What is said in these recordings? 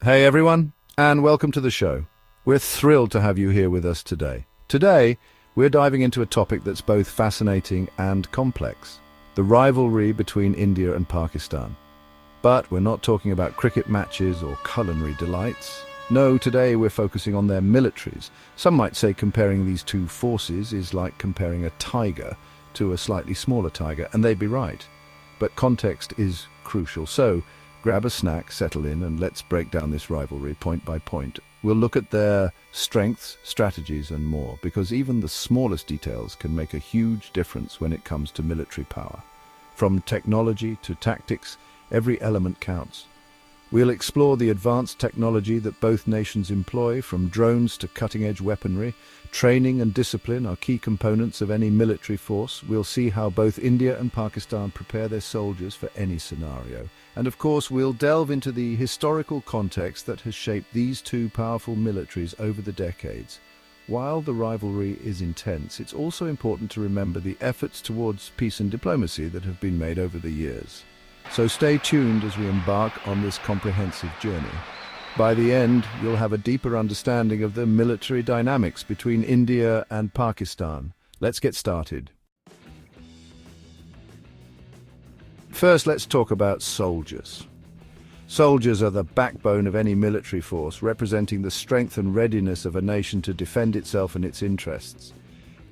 Hey everyone, and welcome to the show. We're thrilled to have you here with us today. Today, we're diving into a topic that's both fascinating and complex, the rivalry between India and Pakistan. But we're not talking about cricket matches or culinary delights. No, today we're focusing on their militaries. Some might say comparing these two forces is like comparing a tiger to a slightly smaller tiger, and they'd be right. But context is crucial. So, grab a snack, settle in, and let's break down this rivalry point by point. We'll look at their strengths, strategies, and more, because even the smallest details can make a huge difference when it comes to military power. From technology to tactics, every element counts. We'll explore the advanced technology that both nations employ, from drones to cutting-edge weaponry. Training and discipline are key components of any military force. We'll see how both India and Pakistan prepare their soldiers for any scenario. And of course, we'll delve into the historical context that has shaped these two powerful militaries over the decades. While the rivalry is intense, it's also important to remember the efforts towards peace and diplomacy that have been made over the years. So stay tuned as we embark on this comprehensive journey. By the end, you'll have a deeper understanding of the military dynamics between India and Pakistan. Let's get started. First, let's talk about soldiers. Soldiers are the backbone of any military force, representing the strength and readiness of a nation to defend itself and its interests.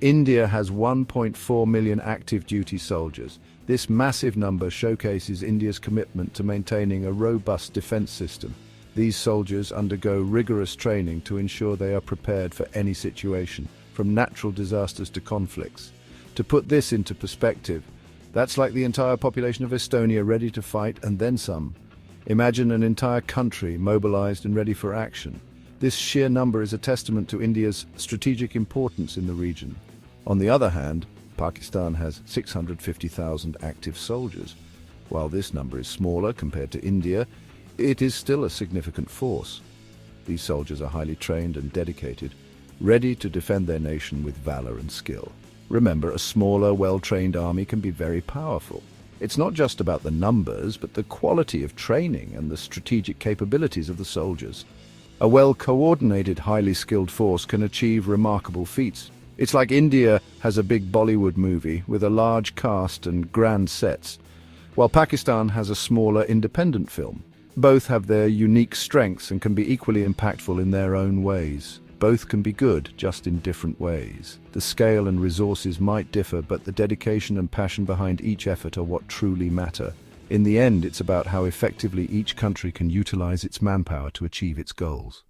India has 1.4 million active duty soldiers. This massive number showcases India's commitment to maintaining a robust defense system. These soldiers undergo rigorous training to ensure they are prepared for any situation, from natural disasters to conflicts. To put this into perspective, that's like the entire population of Estonia ready to fight and then some. Imagine an entire country mobilized and ready for action. This sheer number is a testament to India's strategic importance in the region. On the other hand, Pakistan has 650,000 active soldiers. While this number is smaller compared to India, it is still a significant force. These soldiers are highly trained and dedicated, ready to defend their nation with valor and skill. Remember, a smaller, well-trained army can be very powerful. It's not just about the numbers, but the quality of training and the strategic capabilities of the soldiers. A well-coordinated, highly skilled force can achieve remarkable feats. It's like India has a big Bollywood movie with a large cast and grand sets, while Pakistan has a smaller independent film. Both have their unique strengths and can be equally impactful in their own ways. Both can be good, just in different ways. The scale and resources might differ, but the dedication and passion behind each effort are what truly matter. In the end, it's about how effectively each country can utilize its manpower to achieve its goals.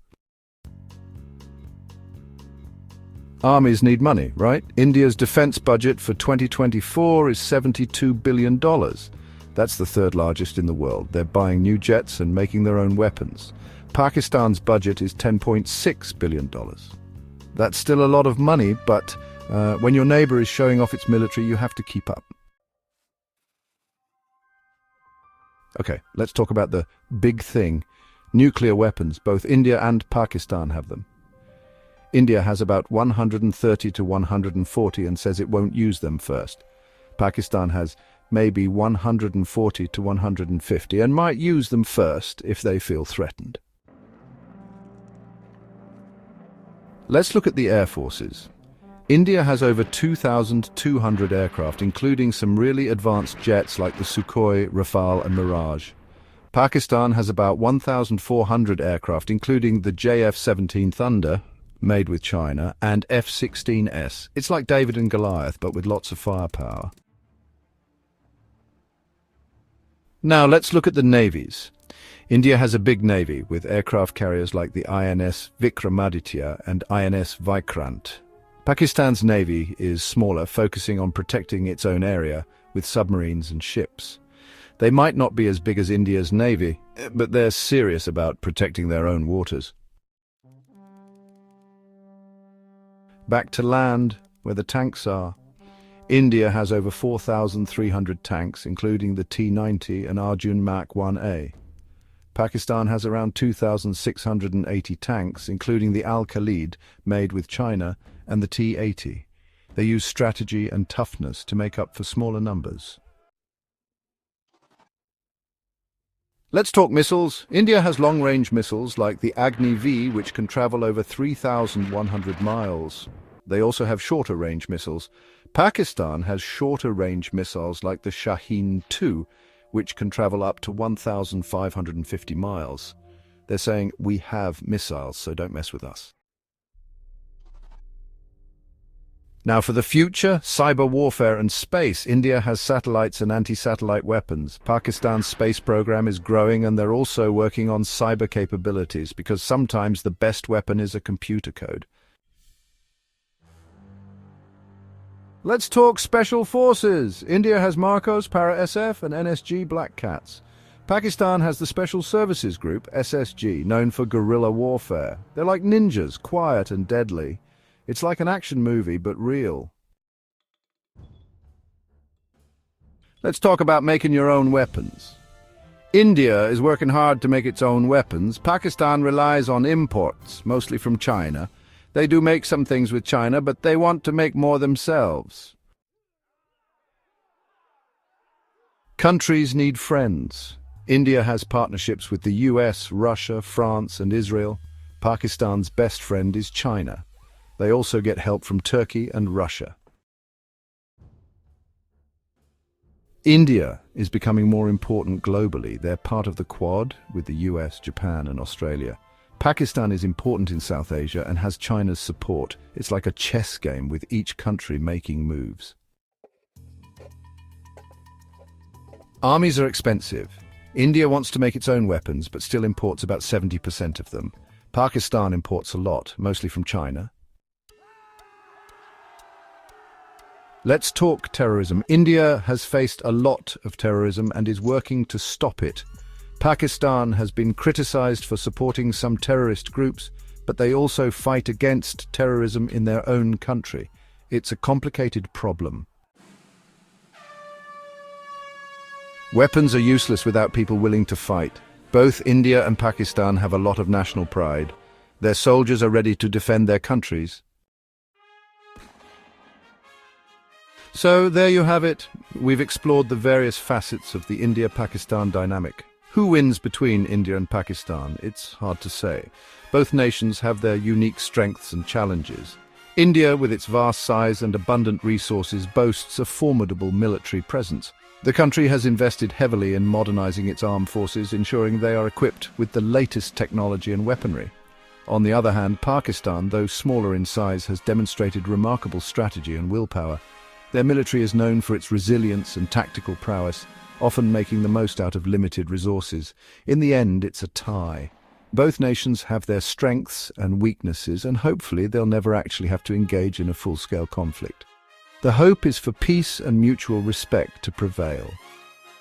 Armies need money, right? India's defense budget for 2024 is $72 billion. That's the third largest in the world. They're buying new jets and making their own weapons. Pakistan's budget is $10.6 billion. That's still a lot of money, but when your neighbor is showing off its military, you have to keep up. Okay, let's talk about the big thing. Nuclear weapons. Both India and Pakistan have them. India has about 130 to 140 and says it won't use them first. Pakistan has maybe 140 to 150 and might use them first if they feel threatened. Let's look at the air forces. India has over 2,200 aircraft, including some really advanced jets like the Sukhoi, Rafale and Mirage. Pakistan has about 1,400 aircraft, including the JF-17 Thunder, made with China, and F-16S. It's like David and Goliath, but with lots of firepower. Now let's look at the navies. India has a big navy, with aircraft carriers like the INS Vikramaditya and INS Vikrant. Pakistan's navy is smaller, focusing on protecting its own area, with submarines and ships. They might not be as big as India's navy, but they're serious about protecting their own waters. Back to land, where the tanks are. India has over 4,300 tanks, including the T-90 and Arjun Mark 1A. Pakistan has around 2,680 tanks, including the Al-Khalid, made with China, and the T-80. They use strategy and toughness to make up for smaller numbers. Let's talk missiles. India has long-range missiles like the Agni V, which can travel over 3,100 miles. They also have shorter-range missiles. Pakistan has shorter-range missiles like the Shaheen 2, which can travel up to 1,550 miles. They're saying, we have missiles, so don't mess with us. Now for the future, cyber warfare and space. India has satellites and anti-satellite weapons. Pakistan's space program is growing, and they're also working on cyber capabilities, because sometimes the best weapon is a computer code. Let's talk special forces. India has Marcos, Para-SF and NSG Black Cats. Pakistan has the Special Services Group, SSG, known for guerrilla warfare. They're like ninjas, quiet and deadly. It's like an action movie, but real. Let's talk about making your own weapons. India is working hard to make its own weapons. Pakistan relies on imports, mostly from China. They do make some things with China, but they want to make more themselves. Countries need friends. India has partnerships with the US, Russia, France, and Israel. Pakistan's best friend is China. They also get help from Turkey and Russia. India is becoming more important globally. They're part of the Quad with the US, Japan, and Australia. Pakistan is important in South Asia and has China's support. It's like a chess game with each country making moves. Armies are expensive. India wants to make its own weapons, but still imports about 70% of them. Pakistan imports a lot, mostly from China. Let's talk terrorism. India has faced a lot of terrorism and is working to stop it. Pakistan has been criticized for supporting some terrorist groups, but they also fight against terrorism in their own country. It's a complicated problem. Weapons are useless without people willing to fight. Both India and Pakistan have a lot of national pride. Their soldiers are ready to defend their countries. So there you have it. We've explored the various facets of the India-Pakistan dynamic. Who wins between India and Pakistan? It's hard to say. Both nations have their unique strengths and challenges. India, with its vast size and abundant resources, boasts a formidable military presence. The country has invested heavily in modernizing its armed forces, ensuring they are equipped with the latest technology and weaponry. On the other hand, Pakistan, though smaller in size, has demonstrated remarkable strategy and willpower. Their military is known for its resilience and tactical prowess, often making the most out of limited resources. In the end, it's a tie. Both nations have their strengths and weaknesses, and hopefully they'll never actually have to engage in a full-scale conflict. The hope is for peace and mutual respect to prevail.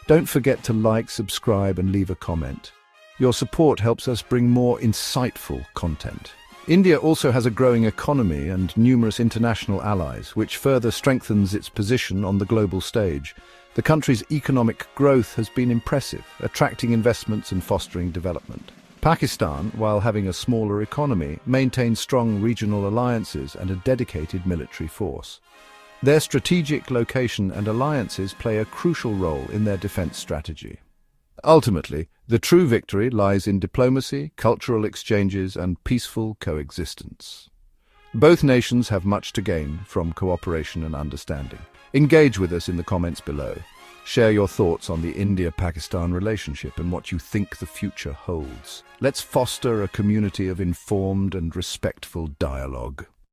Don't forget to like, subscribe, and leave a comment. Your support helps us bring more insightful content. India also has a growing economy and numerous international allies, which further strengthens its position on the global stage. The country's economic growth has been impressive, attracting investments and fostering development. Pakistan, while having a smaller economy, maintains strong regional alliances and a dedicated military force. Their strategic location and alliances play a crucial role in their defense strategy. Ultimately, the true victory lies in diplomacy, cultural exchanges, and peaceful coexistence. Both nations have much to gain from cooperation and understanding. Engage with us in the comments below. Share your thoughts on the India-Pakistan relationship and what you think the future holds. Let's foster a community of informed and respectful dialogue.